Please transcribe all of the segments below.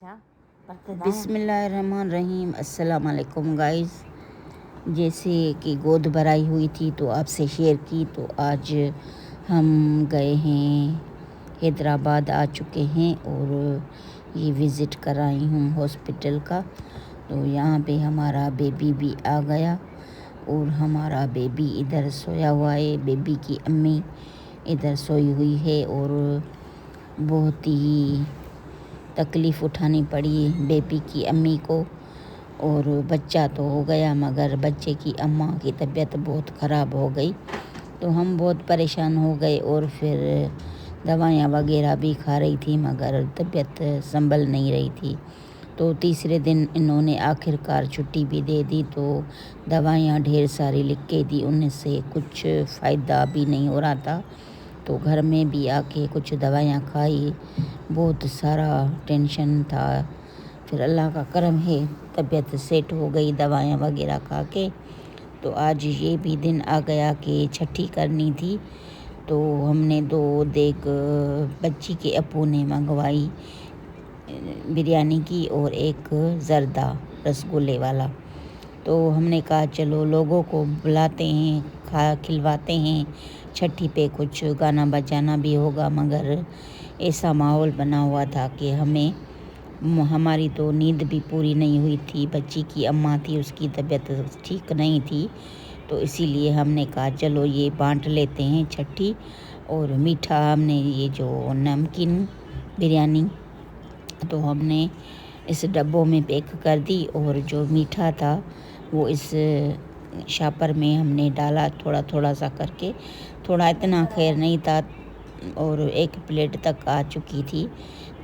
बिस्मिल्लाहिर्रहमानिर्रहीम। अस्सलाम वालेकुम गाइस। जैसे कि गोद भराई हुई थी तो आपसे शेयर की, तो आज हम गए हैं हैदराबाद, आ चुके हैं और ये विज़िट कराई हूँ हॉस्पिटल का। तो यहाँ पे हमारा बेबी भी आ गया और हमारा बेबी इधर सोया हुआ है। बेबी की अम्मी इधर सोई हुई है और बहुत ही तकलीफ़ उठानी पड़ी बेबी की अम्मी को। और बच्चा तो हो गया मगर बच्चे की अम्मा की तबीयत बहुत ख़राब हो गई, तो हम बहुत परेशान हो गए और फिर दवाइयाँ वगैरह भी खा रही थी मगर तबीयत संभल नहीं रही थी। तो तीसरे दिन इन्होंने आखिरकार छुट्टी भी दे दी, तो दवाइयाँ ढेर सारी लिख के दी, उनसे कुछ फ़ायदा भी नहीं हो रहा था। तो घर में भी आके कुछ दवाइयाँ खाई, बहुत सारा टेंशन था। फिर अल्लाह का करम है, तबीयत सेट हो गई दवाइयाँ वगैरह खा के। तो आज ये भी दिन आ गया कि छठी करनी थी, तो हमने 2 देग बच्ची के अप्पू ने मंगवाई बिरयानी की और एक ज़र्दा रसगुल्ले वाला। तो हमने कहा चलो लोगों को बुलाते हैं, खिलवाते हैं, छठी पे कुछ गाना बजाना भी होगा। मगर ऐसा माहौल बना हुआ था कि हमारी तो नींद भी पूरी नहीं हुई थी। बच्ची की अम्मा थी, उसकी तबीयत ठीक नहीं थी, तो इसीलिए हमने कहा चलो ये बांट लेते हैं छठी। और मीठा हमने ये जो नमकीन बिरयानी तो हमने इस डब्बों में पैक कर दी और जो मीठा था वो इस शापर में हमने डाला थोड़ा थोड़ा सा करके। थोड़ा इतना खैर नहीं था और 1 प्लेट तक आ चुकी थी,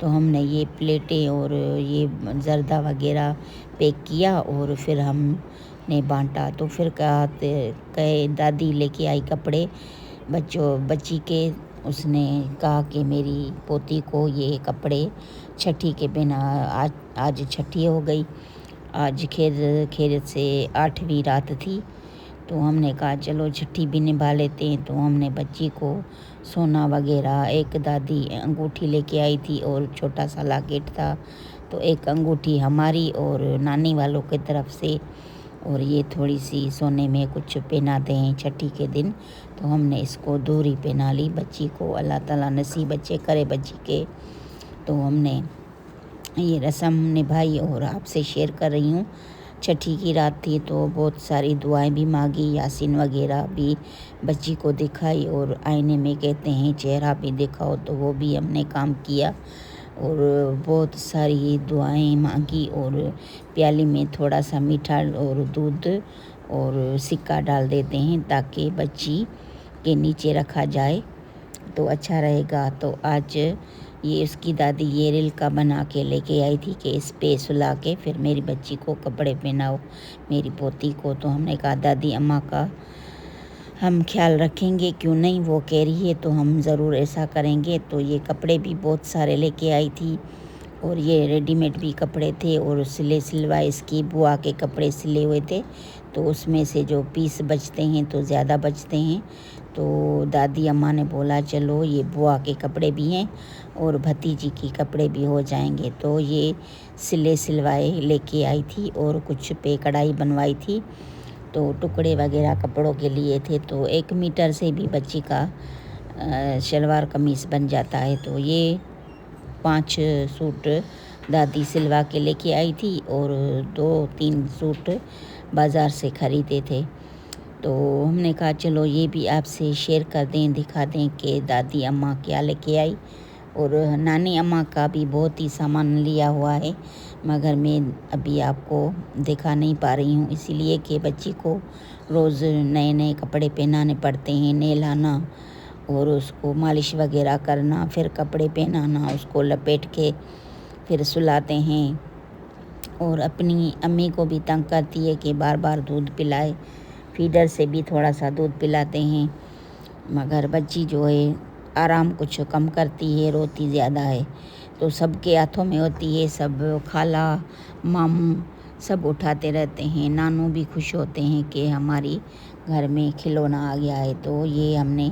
तो हमने ये प्लेटें और ये ज़र्दा वगैरह पैक किया और फिर हमने बांटा। तो फिर कहे दादी लेके आई कपड़े बच्ची के। उसने कहा कि मेरी पोती को ये कपड़े छठी के बिना आज छठी हो गई। आज खैर से 8वीं रात थी, तो हमने कहा चलो छठी भी निभा लेते हैं। तो हमने बच्ची को सोना वगैरह, एक दादी अंगूठी लेके आई थी और छोटा सा लॉकेट था, तो एक अंगूठी हमारी और नानी वालों की तरफ से, और ये थोड़ी सी सोने में कुछ पहनाते हैं छठी के दिन, तो हमने इसको दोहरी पहना ली बच्ची को। अल्लाह ताला नसीब अच्छे करे बच्ची के। तो हमने ये रस्म निभाई और आपसे शेयर कर रही हूँ। छठी की रात थी तो बहुत सारी दुआएं भी मांगी, यासीन वगैरह भी बच्ची को दिखाई और आईने में कहते हैं चेहरा भी दिखाओ, तो वो भी हमने काम किया और बहुत सारी दुआएं मांगी। और प्याली में थोड़ा सा मीठा और दूध और सिक्का डाल देते हैं ताकि बच्ची के नीचे रखा जाए तो अच्छा रहेगा। तो आज ये उसकी दादी ये रिल्का बना के लेके आई थी कि इस पे सुला के फिर मेरी बच्ची को कपड़े पहनाओ, मेरी पोती को। तो हमने कहा दादी अम्मा का हम ख्याल रखेंगे, क्यों नहीं, वो कह रही है तो हम ज़रूर ऐसा करेंगे। तो ये कपड़े भी बहुत सारे लेके आई थी और ये रेडीमेड भी कपड़े थे और सिलवाए इसकी बुआ के कपड़े सिले हुए थे, तो उसमें से जो पीस बचते हैं तो ज़्यादा बचते हैं। तो दादी अम्मा ने बोला चलो ये बुआ के कपड़े भी हैं और भतीजी की कपड़े भी हो जाएंगे। तो ये सिलवाए लेके आई थी और कुछ पे कढ़ाई बनवाई थी, तो टुकड़े वगैरह कपड़ों के लिए थे। तो 1 मीटर से भी बच्ची का शलवार कमीज़ बन जाता है। तो ये 5 सूट दादी सिलवा के लेके आई थी और 2-3 सूट बाज़ार से ख़रीदे थे। तो हमने कहा चलो ये भी आपसे शेयर कर दें, दिखा दें कि दादी अम्मा क्या लेके आई। और नानी अम्मा का भी बहुत ही सामान लिया हुआ है, मगर मैं अभी आपको दिखा नहीं पा रही हूँ, इसीलिए कि बच्ची को रोज़ नए नए कपड़े पहनाने पड़ते हैं, नहलाना और उसको मालिश वगैरह करना, फिर कपड़े पहनाना, उसको लपेट के फिर सुलाते हैं। और अपनी अम्मी को भी तंग करती है कि बार बार दूध पिलाए, फीडर से भी थोड़ा सा दूध पिलाते हैं, मगर बच्ची जो है आराम कुछ कम करती है, रोती ज़्यादा है। तो सबके हाथों में होती है, सब खाला मामू सब उठाते रहते हैं, नानू भी खुश होते हैं कि हमारी घर में खिलौना आ गया है। तो ये हमने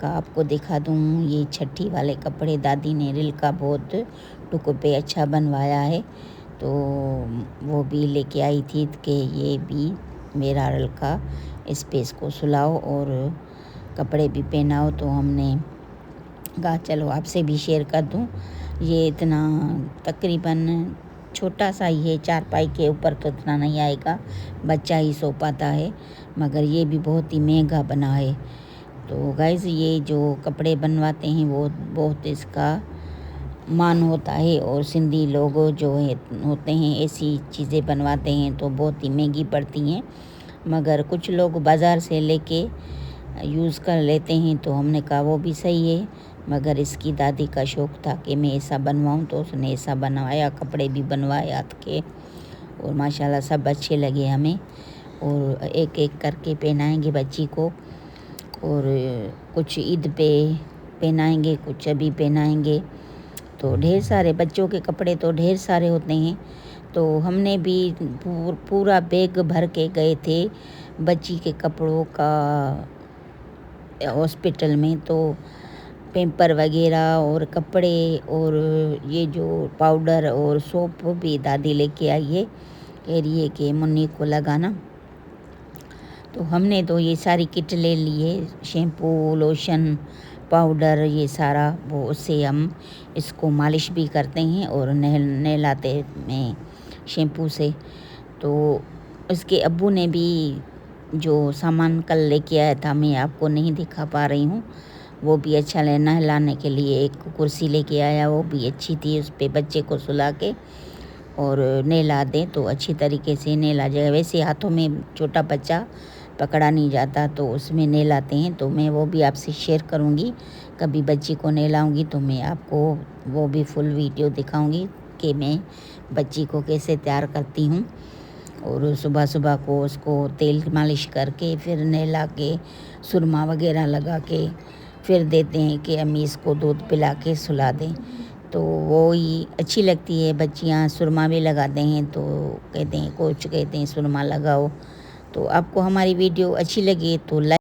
कहा आपको दिखा दूँ, ये छठी वाले कपड़े दादी ने रिल्का बहुत टुक पे अच्छा बनवाया है, तो वो भी लेके आई थी कि ये भी मेरा हल्का स्पेस को सुलाओ और कपड़े भी पहनाओ। तो हमने कहा चलो आपसे भी शेयर कर दूं। ये इतना तकरीबन छोटा सा ही है, चारपाई के ऊपर तो इतना नहीं आएगा, बच्चा ही सो पाता है, मगर ये भी बहुत ही महंगा बना है। तो गाइस ये जो कपड़े बनवाते हैं वो बहुत इसका मान होता है, और सिंधी लोग जो है होते हैं ऐसी चीज़ें बनवाते हैं तो बहुत ही महंगी पड़ती हैं, मगर कुछ लोग बाज़ार से लेके यूज़ कर लेते हैं। तो हमने कहा वो भी सही है, मगर इसकी दादी का शौक़ था कि मैं ऐसा बनवाऊँ, तो उसने ऐसा बनवाया, कपड़े भी बनवाए हाथ के, और माशाल्लाह सब अच्छे लगे हमें। और एक एक करके पहनाएंगे बच्ची को, और कुछ ईद पे पहनाएंगे, कुछ अभी पहनाएंगे। तो ढेर सारे बच्चों के कपड़े तो ढेर सारे होते हैं। तो हमने भी पूरा बैग भर के गए थे बच्ची के कपड़ों का हॉस्पिटल में। तो पेम्पर वगैरह और कपड़े और ये जो पाउडर और सोप भी दादी लेके आई है, कह रही है कि मुन्नी को लगाना। तो हमने तो ये सारी किट ले ली है, शैम्पू, लोशन, पाउडर, ये सारा, वो उससे हम इसको मालिश भी करते हैं और नहलाते हैं शैम्पू से। तो उसके अब्बू ने भी जो सामान कल लेके आया था, मैं आपको नहीं दिखा पा रही हूँ, वो भी अच्छा नहलाने के लिए एक कुर्सी लेके आया, वो भी अच्छी थी, उस पर बच्चे को सुला के और नहला दें तो अच्छी तरीके से नहला जाएगा। वैसे हाथों में छोटा बच्चा पकड़ा नहीं जाता, तो उसमें नहलाते हैं। तो मैं वो भी आपसे शेयर करूँगी, कभी बच्ची को नहलाऊँगी तो मैं आपको वो भी फुल वीडियो दिखाऊँगी कि मैं बच्ची को कैसे तैयार करती हूँ। और सुबह सुबह को उसको तेल मालिश करके फिर नहला के सुरमा वगैरह लगा के फिर देते हैं कि अम्मी इसको दूध पिला के सुला दें। तो वो ही अच्छी लगती है, बच्चियाँ सुरमा भी लगाते हैं, तो कहते हैं, कोच कहते हैं सुरमा लगाओ। तो आपको हमारी वीडियो अच्छी लगी तो लाइक